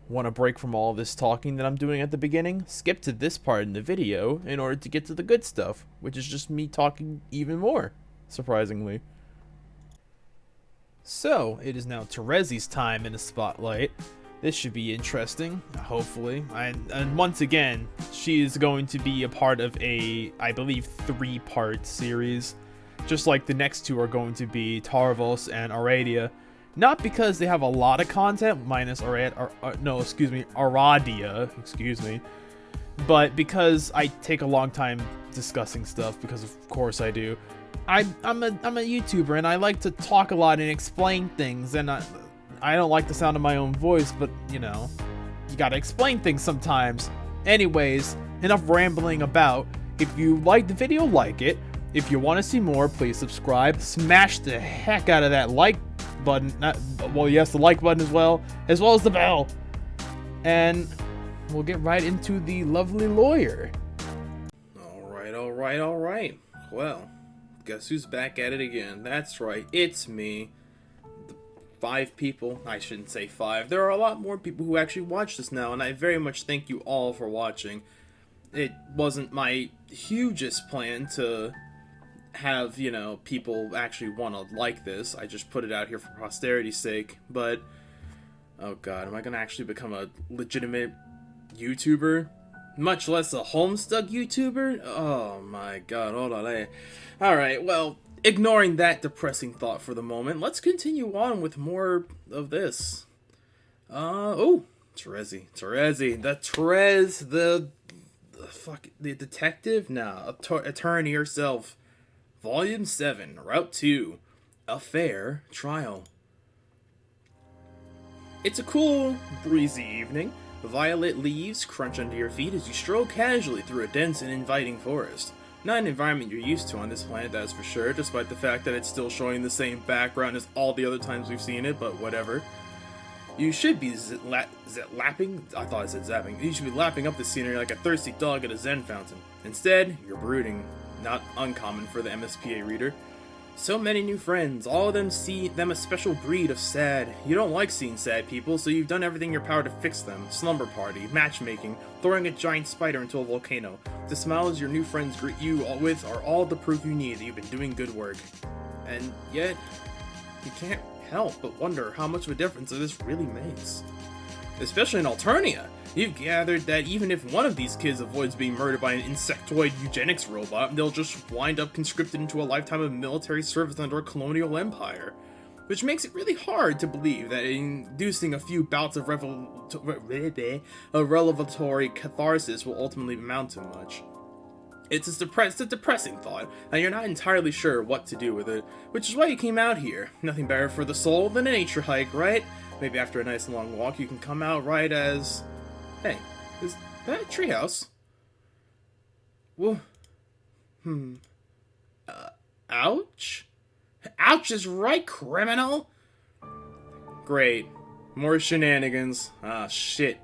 Want to break from all this talking that I'm doing at the beginning? Skip to this part in the video in order to get to the good stuff, which is just me talking even more, surprisingly. So, it is now Terezi's time in the spotlight. This should be interesting, hopefully. And once again, she is going to be a part of a, I believe, 3-part series. Just like the next two are going to be Tarvos and Aradia. Not because they have a lot of content, minus Aradia, but because I take a long time discussing stuff, because of course I do. I'm a YouTuber and I like to talk a lot and explain things, and I don't like the sound of my own voice, but you know, you gotta explain things sometimes. Anyways, enough rambling about. If you like the video, like it. If you want to see more, please subscribe. Smash the heck out of that like button. The like button as well as the bell. And we'll get right into the lovely lawyer. Alright. Well, guess who's back at it again? That's right, it's me. The 5 people, I shouldn't say 5. There are a lot more people who actually watch this now, and I very much thank you all for watching. It wasn't my hugest plan to have, you know, people actually want to like this. I just put it out here for posterity's sake, but oh god, am I gonna actually become a legitimate YouTuber? Much less a Homestuck YouTuber? Oh my god, hold on. Alright, well, ignoring that depressing thought for the moment, let's continue on with more of this. Terezi, the detective? Nah, attorney herself. Volume 7, Route 2, A Fair Trial. It's a cool, breezy evening. Violet leaves crunch under your feet as you stroll casually through a dense and inviting forest. Not an environment you're used to on this planet, that's for sure, despite the fact that it's still showing the same background as all the other times we've seen it, but whatever. You should be lapping? I thought I said zapping. You should be lapping up the scenery like a thirsty dog at a Zen fountain. Instead, you're brooding. Not uncommon for the MSPA reader. So many new friends, all of them see them a special breed of sad. You don't like seeing sad people, so you've done everything in your power to fix them. Slumber party, matchmaking, throwing a giant spider into a volcano. The smiles your new friends greet you with are all the proof you need that you've been doing good work. And yet, you can't help but wonder how much of a difference this really makes. Especially in Alternia. You've gathered that even if one of these kids avoids being murdered by an insectoid eugenics robot, they'll just wind up conscripted into a lifetime of military service under a colonial empire. Which makes it really hard to believe that inducing a few bouts of revelatory catharsis will ultimately amount to much. It's a depressing thought, and you're not entirely sure what to do with it, which is why you came out here. Nothing better for the soul than a nature hike, right? Maybe after a nice long walk, you can come out right as... Hey, is that a treehouse? Whoa. Ouch? Ouch is right, criminal! Great. More shenanigans. Ah, shit.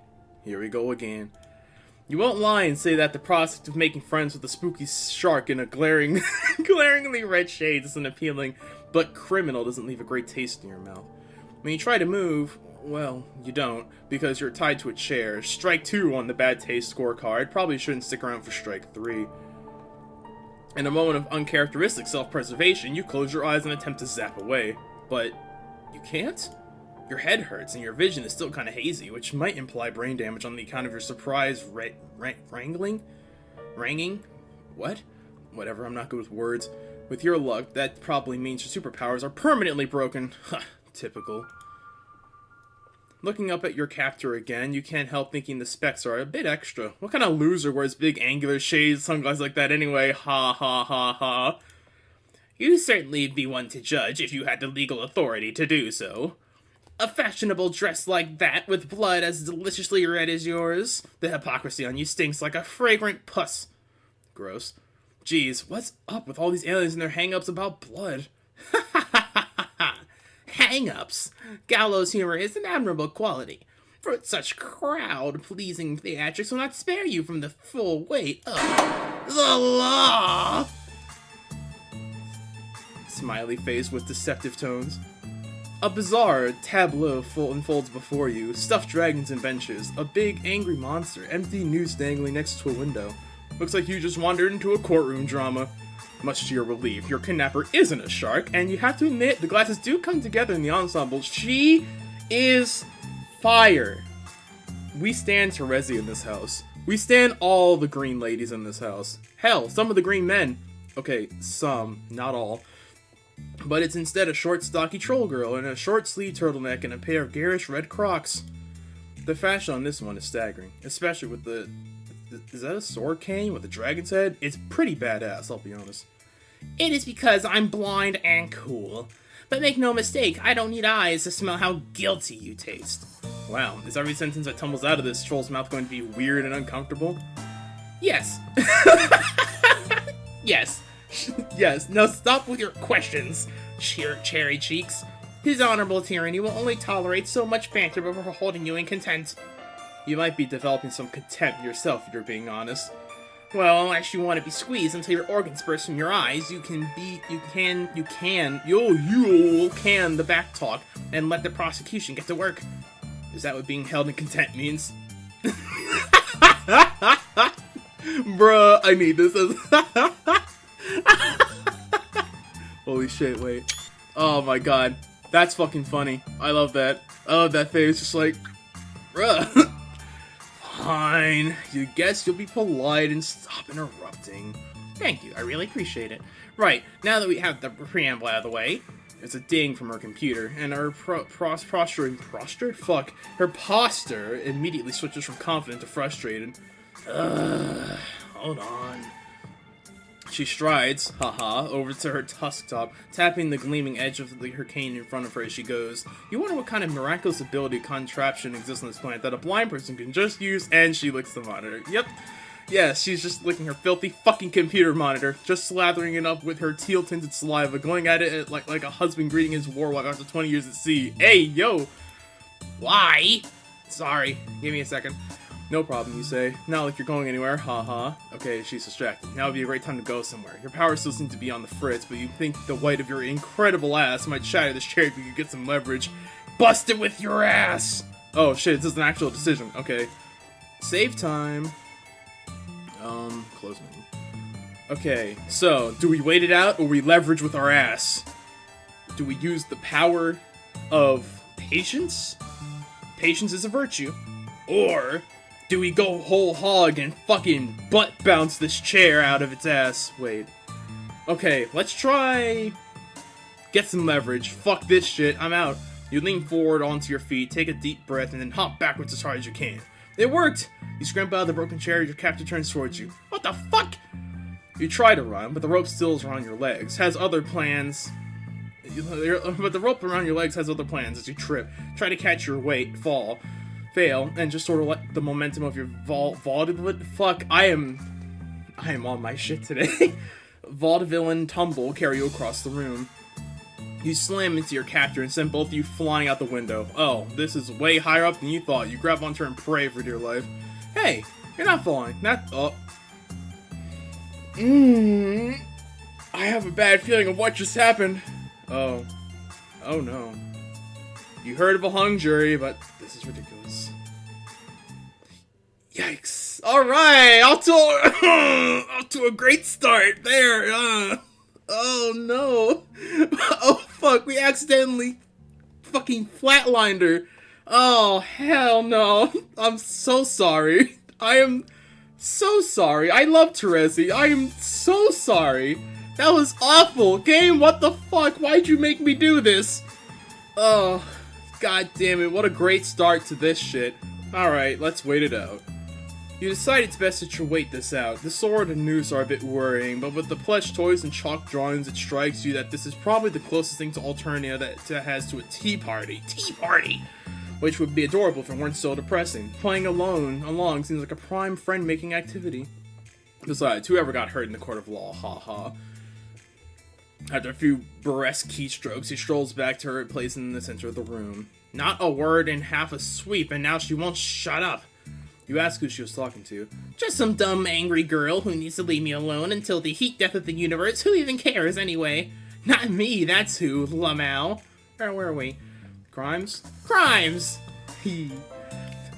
Here we go again. You won't lie and say that the prospect of making friends with a spooky shark in a glaringly red shade isn't appealing, but criminal doesn't leave a great taste in your mouth. When you try to move, well, you don't, because you're tied to a chair. Strike 2 on the bad taste scorecard. Probably shouldn't stick around for strike 3. In a moment of uncharacteristic self-preservation, you close your eyes and attempt to zap away. But you can't? Your head hurts and your vision is still kind of hazy, which might imply brain damage on the account of your surprise wrangling? What? Whatever, I'm not good with words. With your luck, that probably means your superpowers are permanently broken. Typical. Looking up at your captor again, you can't help thinking the specs are a bit extra. What kind of loser wears big angular shades, sunglasses like that anyway? Ha ha ha ha. You'd certainly be one to judge if you had the legal authority to do so. A fashionable dress like that, with blood as deliciously red as yours. The hypocrisy on you stinks like a fragrant pus. Gross. Geez, what's up with all these aliens and their hang-ups about blood? Ha ha ha ha ha! Hang-ups! Gallows humor is an admirable quality. For such crowd-pleasing theatrics will not spare you from the full weight of the law! Smiley face with deceptive tones. A bizarre tableau unfolds before you. Stuffed dragons and benches. A big, angry monster. Empty noose dangling next to a window. Looks like you just wandered into a courtroom drama. Much to your relief, your kidnapper isn't a shark, and you have to admit, the glasses do come together in the ensemble. She is fire. We stand Terezi in this house. We stand all the green ladies in this house. Hell, some of the green men. Okay, some, not all. But it's instead a short, stocky troll girl in a short-sleeved turtleneck and a pair of garish red Crocs. The fashion on this one is staggering, especially with the... Is that a sword cane with a dragon's head? It's pretty badass, I'll be honest. It is because I'm blind and cool. But make no mistake, I don't need eyes to smell how guilty you taste. Wow, is every sentence that tumbles out of this troll's mouth going to be weird and uncomfortable? Yes. Yes. Yes, now stop with your questions, cherry cheeks. His honorable tyranny will only tolerate so much banter before holding you in contempt. You might be developing some contempt yourself if you're being honest. Well, unless you want to be squeezed until your organs burst from your eyes, you'll can the back talk and let the prosecution get to work. Is that what being held in contempt means? Bruh, I need this as... Holy shit, wait. Oh my god. That's fucking funny. I love that. I love that face, just like... Bruh. Fine. You guess you'll be polite and stop interrupting. Thank you, I really appreciate it. Right, now that we have the preamble out of the way, there's a ding from her computer, and her her posture immediately switches from confident to frustrated. Hold on. She strides, haha, over to her tusk top, tapping the gleaming edge of her cane in front of her as she goes. You wonder what kind of miraculous ability contraption exists on this planet that a blind person can just use, and she licks the monitor. Yep. Yeah, she's just licking her filthy fucking computer monitor, just slathering it up with her teal-tinted saliva, going at it like a husband greeting his war wife after 20 years at sea. Hey, yo! Why? Sorry, give me a second. No problem, you say. Not like you're going anywhere, haha. Okay, she's distracted. Now would be a great time to go somewhere. Your powers still seem to be on the fritz, but you think the weight of your incredible ass might shatter this chair if you could get some leverage. Bust it with your ass! Oh shit, this is an actual decision. Okay. Save time. Close menu. Okay, so, do we wait it out, or we leverage with our ass? Do we use the power of patience? Patience is a virtue. Or... do we go whole hog and fucking butt bounce this chair out of its ass? Wait. Okay, let's try... get some leverage. Fuck this shit, I'm out. You lean forward onto your feet, take a deep breath, and then hop backwards as hard as you can. It worked! You scramble out of the broken chair, your captor turns towards you. What the fuck? You try to run, but the rope still is around your legs. Has other plans... but the rope around your legs has other plans as you trip. Try to catch your weight, fall. Fail, and just sort of let the momentum of your vaudevillain... Fuck, I am on my shit today. Vaudevillain tumble carry you across the room. You slam into your captor and send both of you flying out the window. Oh, this is way higher up than you thought. You grab onto her and pray for dear life. Hey, you're not falling. Oh. I have a bad feeling of what just happened. Oh. Oh no. You heard of a hung jury, but this is ridiculous. Yikes. Alright, off to a great start there. Oh no. Oh fuck, we accidentally fucking flatlined her. Oh hell no. I'm so sorry. I am so sorry. I love Terezi. I am so sorry. That was awful. Game, what the fuck? Why'd you make me do this? Oh, god damn it. What a great start to this shit. Alright, let's wait it out. You decide it's best that you wait this out. The sword and noose are a bit worrying, but with the plush toys and chalk drawings, it strikes you that this is probably the closest thing to Alternia that has to a tea party. Tea party! Which would be adorable if it weren't so depressing. Playing along seems like a prime friend-making activity. Besides, whoever got hurt in the court of law, haha. After a few burlesque keystrokes, he strolls back to her place in the center of the room. Not a word in half a sweep, and now she won't shut up. You ask who she was talking to. Just some dumb, angry girl who needs to leave me alone until the heat death of the universe. Who even cares, anyway? Not me, that's who, Lamau. Where were we? Crimes? Crimes!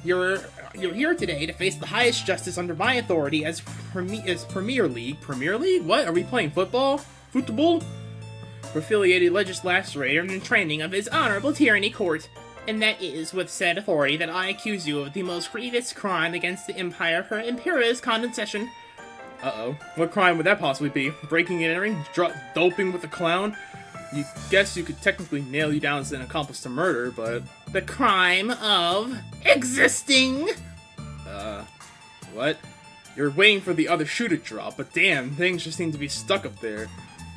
You're here today to face the highest justice under my authority as Premier League. Premier League? What? Are we playing football? Football? Affiliated legislator in training of His Honorable Tyranny Court. And that is with said authority that I accuse you of the most grievous crime against the Empire for Imperia's condescension. Uh-oh. What crime would that possibly be? Breaking and entering? Doping with a clown? You guess you could technically nail you down as an accomplice to murder, but... The crime of existing! What? You're waiting for the other shoe to drop, but damn, things just seem to be stuck up there.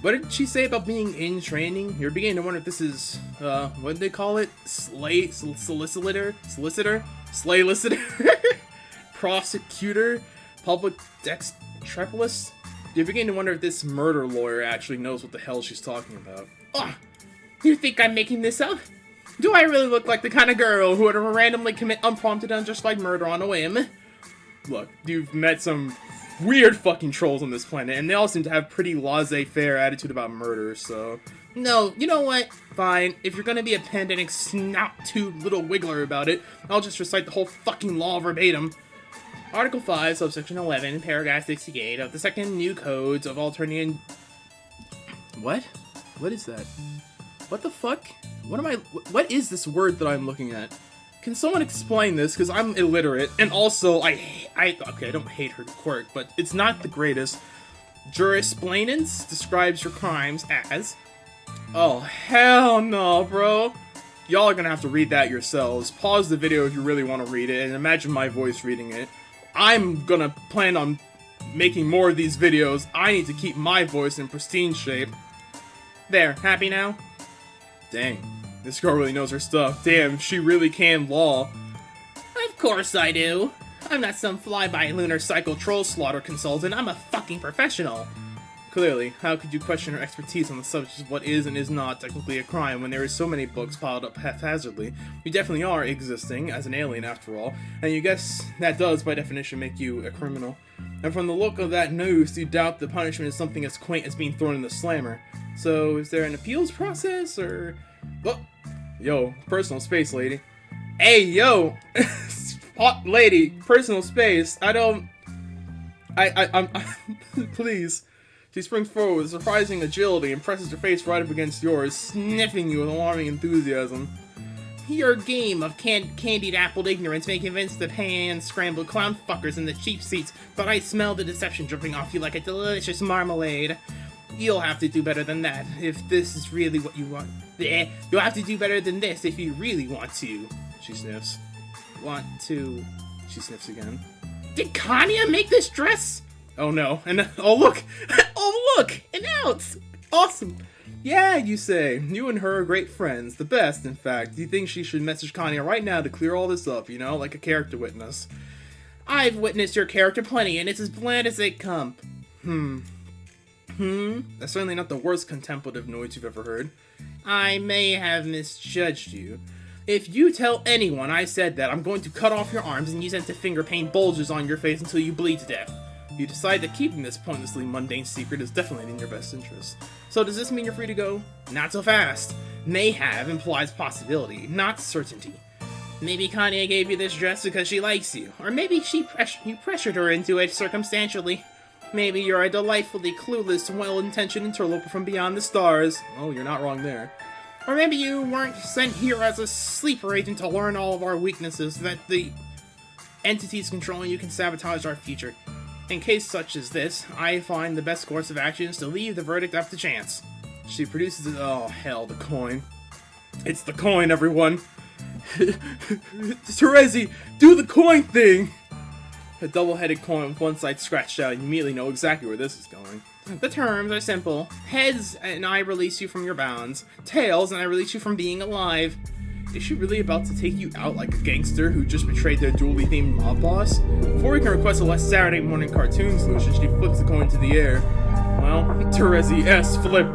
What did she say about being in training? You're beginning to wonder if this is, what did they call it? Solicitor? Prosecutor? Public dextrepilus? You're beginning to wonder if this murder lawyer actually knows what the hell she's talking about. Oh, you think I'm making this up? Do I really look like the kind of girl who would randomly commit unprompted unjustified murder on a whim? Look, you've met some weird fucking trolls on this planet, and they all seem to have pretty laissez-faire attitude about murder, so... No, you know what? Fine. If you're gonna be a pedantic snout-toothed little wiggler about it, I'll just recite the whole fucking law verbatim. Article 5, subsection 11, paragraph 68 of the second new codes of alternating... What? What is that? What the fuck? What is this word that I'm looking at? Can someone explain this? Because I'm illiterate, and also, okay, I don't hate her quirk, but it's not the greatest. Jurisprudence describes your crimes as... Oh, hell no, bro. Y'all are gonna have to read that yourselves. Pause the video if you really want to read it, and imagine my voice reading it. I'm gonna plan on making more of these videos. I need to keep my voice in pristine shape. There, happy now? Dang, this girl really knows her stuff. Damn, she really can law. Of course I do. I'm not some fly-by lunar cycle troll slaughter consultant. I'm a fucking professional. Clearly, how could you question her expertise on the subject of what is and is not technically a crime when there are so many books piled up haphazardly? You definitely are existing as an alien after all, and you guess that does by definition make you a criminal. And from the look of that noose, you doubt the punishment is something as quaint as being thrown in the slammer. So, is there an appeals process, or... Oh, yo, personal space, lady. Hey, yo! Hot lady, personal space. I'm... Please. She springs forward with surprising agility and presses her face right up against yours, sniffing you with alarming enthusiasm. Your game of candied appled ignorance may convince the pan-scrambled clown fuckers in the cheap seats, but I smell the deception dripping off you like a delicious marmalade. You'll have to do better than that, if this is really what you want. You'll have to do better than this if you really want to. She sniffs. Want to... She sniffs again. Did Kanya make this dress? Oh no, and oh look! Oh look! An ounce! Awesome! Yeah, you say. You and her are great friends. The best, in fact. Do you think she should message Kanya right now to clear all this up, you know, like a character witness? I've witnessed your character plenty, and it's as bland as they come. That's certainly not the worst contemplative noise you've ever heard. I may have misjudged you. If you tell anyone I said that, I'm going to cut off your arms and use them to finger paint bulges on your face until you bleed to death. You decide that keeping this pointlessly mundane secret is definitely in your best interest. So does this mean you're free to go? Not so fast. May have implies possibility, not certainty. Maybe Kanye gave you this dress because she likes you, or maybe you pressured her into it circumstantially. Maybe you're a delightfully clueless, well-intentioned interloper from beyond the stars. Oh, you're not wrong there. Or maybe you weren't sent here as a sleeper agent to learn all of our weaknesses, that the entities controlling you can sabotage our future. In case such as this, I find the best course of action is to leave the verdict up to chance. She produces it. Oh, hell, the coin. It's the coin, everyone. Terezi, do the coin thing! A double-headed coin with one side scratched out, and you immediately know exactly where this is going. The terms are simple. Heads, and I release you from your bonds. Tails, and I release you from being alive. Is she really about to take you out like a gangster who just betrayed their dually themed mob boss? Before we can request a less Saturday morning cartoon solution, she flips the coin into the air. Well, Terezi S. Flip.